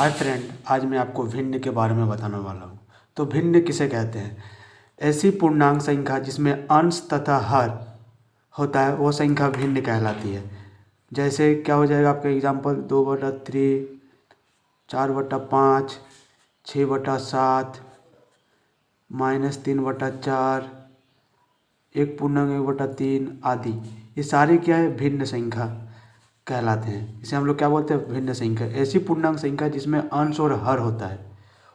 Hi friend, आज मैं आपको भिन्न के बारे में बताने वाला हूँ। तो भिन्न किसे कहते हैं? ऐसी पूर्णांक संख्या जिसमें अंश तथा हर होता है वो संख्या भिन्न कहलाती है। जैसे क्या हो जाएगा आपका एग्जाम्पल, 2/3, 4/5, 6/7, -3/4, 1/1/3 आदि। ये सारे क्या है? भिन्न संख्या कहलाते हैं। इसे हम लोग क्या बोलते हैं? भिन्न संख्या। ऐसी पूर्णांक संख्या जिसमें अंश और हर होता है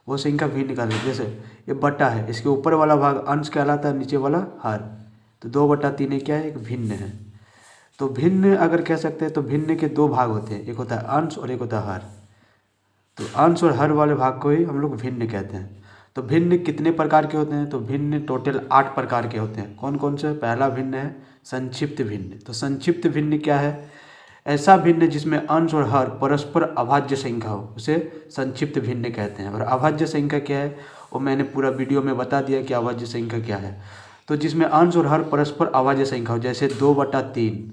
वो संख्या भिन्न कहलाती है। जैसे ये बटा है, इसके ऊपर वाला भाग अंश कहलाता है, नीचे वाला हर। तो 2/3 ये क्या है? एक भिन्न है। तो भिन्न अगर कह सकते हैं तो भिन्न के दो भाग होते हैं, एक होता है अंश और एक होता है हर। तो अंश और हर वाले भाग को ही हम लोग भिन्न कहते हैं। तो भिन्न कितने प्रकार के होते हैं? तो भिन्न टोटल 8 प्रकार के होते हैं। कौन कौन से? पहला भिन्न है संक्षिप्त भिन्न। तो संक्षिप्त भिन्न क्या है? ऐसा भिन्न जिसमें अंश और हर परस्पर अभाज्य संख्या हो, उसे संक्षिप्त भिन्न कहते हैं। और अभाज्य संख्या क्या है वो मैंने पूरा वीडियो में बता दिया कि अभाज्य संख्या क्या है। तो जिसमें अंश और हर परस्पर अभाज्य संख्या हो, जैसे 2/3,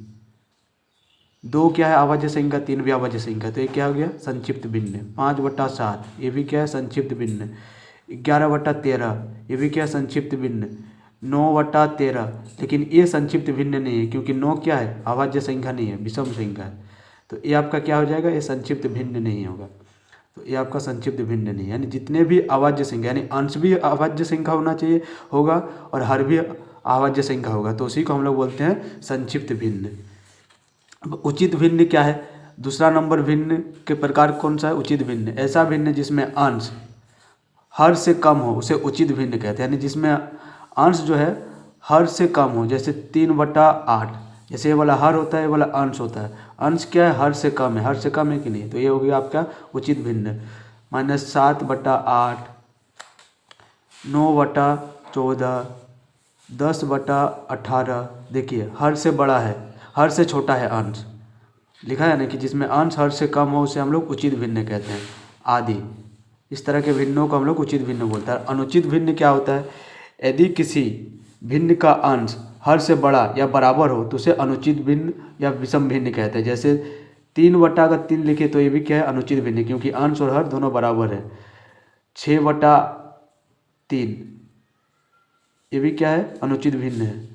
2 क्या है? अभाज्य संख्या, 3 भी अभाज्य संख्या, तो ये क्या हो गया? संक्षिप्त भिन्न। 5/7 ये भी क्या है? संक्षिप्त भिन्न। 11/13 ये भी क्या है? संक्षिप्त भिन्न। 9/13, लेकिन ये संक्षिप्त भिन्न नहीं है क्योंकि 9 क्या है? अभाज्य संख्या नहीं है, विषम संख्या है। तो ये आपका क्या हो जाएगा? ये संक्षिप्त भिन्न नहीं होगा। तो ये आपका संक्षिप्त भिन्न नहीं है। यानी जितने भी अभाज्य संख्या, यानी अंश भी अभाज्य संख्या होना चाहिए होगा और हर भी अभाज्य संख्या होगा, तो उसी को हम लोग बोलते हैं संक्षिप्त भिन्न। अब उचित भिन्न क्या है? दूसरा नंबर भिन्न के प्रकार कौन सा है? उचित भिन्न। ऐसा भिन्न जिसमें अंश हर से कम हो उसे उचित भिन्न कहते हैं। यानी जिसमें अंश जो है हर से कम हो, जैसे 3/8, जैसे ये वाला हर होता है, ये वाला अंश होता है। अंश क्या है? हर से कम है। हर से कम है कि नहीं? तो ये हो गया आपका उचित भिन्न। -7/8, 9/14, 10/18। देखिए हर से बड़ा है, हर से छोटा है अंश। लिखा है ना कि जिसमें अंश हर से कम हो उसे हम लोग उचित भिन्न कहते हैं, आदि। इस तरह के भिन्नों को हम लोग उचित भिन्न बोलते हैं। अनुचित भिन्न क्या होता है? यदि किसी भिन्न का अंश हर से बड़ा या बराबर हो तो उसे अनुचित भिन्न या विषम भिन्न कहते हैं। जैसे 3/3 लिखे तो ये भी क्या है? अनुचित भिन्न, क्योंकि अंश और हर दोनों बराबर है। 6/3 ये भी क्या है? अनुचित भिन्न है।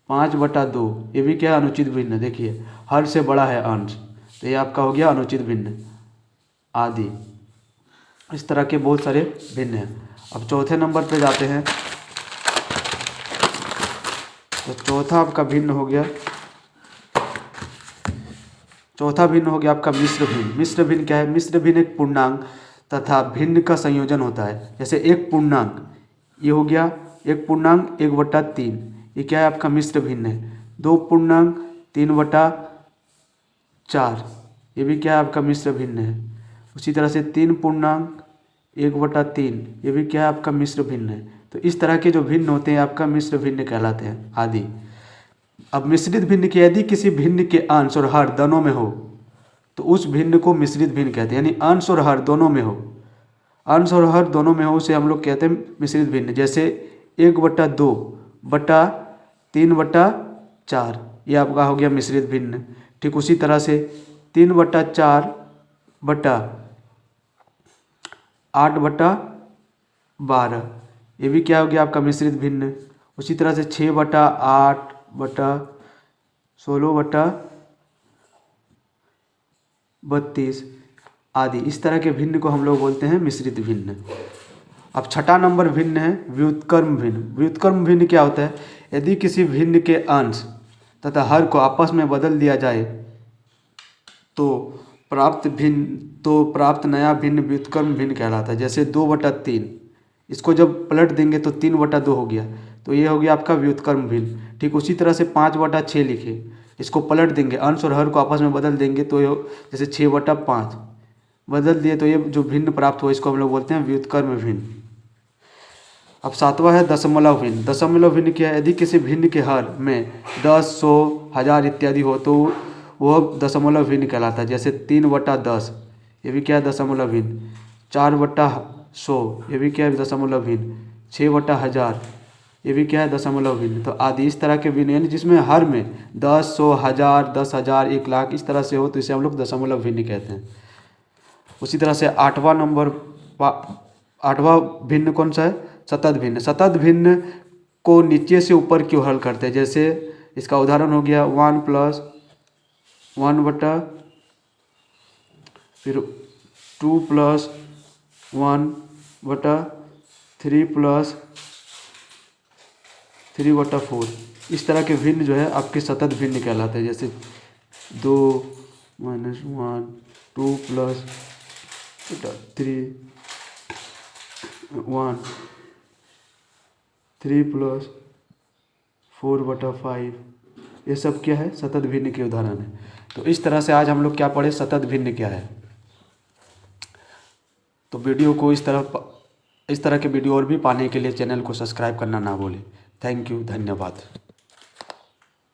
5/2 ये भी क्या है? अनुचित भिन्न। देखिए हर से बड़ा है अंश, तो ये आपका हो गया अनुचित भिन्न, आदि। इस तरह के बहुत सारे भिन्न हैं। अब चौथे नंबर पे जाते हैं। तो चौथा आपका भिन्न हो गया, चौथा भिन्न हो गया आपका मिश्र भिन्न। मिश्र भिन्न क्या है? मिश्र भिन्न एक पूर्णांक तथा भिन्न का संयोजन होता है। जैसे एक पूर्णांक ये हो गया, एक पूर्णांक 1/3, ये क्या है? आपका मिश्र भिन्न है। 2 पूर्णांक 3/4 ये भी क्या है? आपका मिश्र भिन्न है। उसी तरह से 3 पूर्णांक 1/3 ये भी क्या है? आपका मिश्र भिन्न है। तो इस तरह के जो भिन्न होते हैं आपका मिश्र भिन्न कहलाते हैं, आदि। अब मिश्रित भिन्न की यदि किसी भिन्न के अंश और हर दोनों में हो तो उस भिन्न को मिश्रित भिन्न कहते हैं। यानी अंश और हर दोनों में हो, अंश और हर दोनों में हो उसे हम लोग कहते हैं मिश्रित भिन्न। जैसे 1/2/3/4 ये आपका हो गया मिश्रित भिन्न। ठीक उसी तरह से 3/4/8/12 ये भी क्या हो गया? आपका मिश्रित भिन्न। उसी तरह से 6/8/16/32 आदि। इस तरह के भिन्न को हम लोग बोलते हैं मिश्रित भिन्न। अब छठा नंबर भिन्न है व्युत्क्रम भिन्न। व्युत्क्रम भिन्न क्या होता है? यदि किसी भिन्न के अंश तथा हर को आपस में बदल दिया जाए तो प्राप्त नया भिन्न व्युत्क्रम भिन्न कहलाता है। जैसे 2/3, इसको जब पलट देंगे तो 3/2 हो गया, तो ये हो गया आपका व्युत्क्रम भिन्न। ठीक उसी तरह से 5/6 लिखे, इसको पलट देंगे, अंश और हर को आपस में बदल देंगे तो जैसे 6/5 बदल दिए तो ये जो भिन्न प्राप्त हुआ इसको हम लोग बोलते हैं व्युत्क्रम भिन्न। अब सातवां है दशमलव भिन्न। दशमलव भिन्न क्या है? यदि किसी भिन्न के हर में 10, 100, 1000 इत्यादि हो तो वह दशमलव भिन्न कहलाता है। जैसे 3/10 ये भी क्या है? दशमलव भिन्न। 4/100 ये भी क्या है? दशमलव भिन्न। 6/1000 ये भी क्या है? दशमलव भिन्न। तो आदि इस तरह के भिन्न, यानी जिसमें हर में 10, 100, 1000, 10,000, 1,00,000 इस तरह से हो तो इसे हम लोग दशमलव भिन्न कहते हैं। उसी तरह से आठवां भिन्न कौन सा है? सतत भिन्न। सतत भिन्न को नीचे से ऊपर क्यों हल करते हैं? जैसे इसका उदाहरण हो गया 1+1 फिर 2+1/3+3/4। इस तरह के भिन्न जो है आपके सतत भिन्न कहलाते हैं। जैसे 2 - 1 2+3 3+4/5। ये सब क्या है? सतत भिन्न के उदाहरण है। तो इस तरह से आज हम लोग क्या पढ़े? सतत भिन्न क्या है। तो वीडियो को इस तरह के वीडियो और भी पाने के लिए चैनल को सब्सक्राइब करना ना भूलें। थैंक यू, धन्यवाद।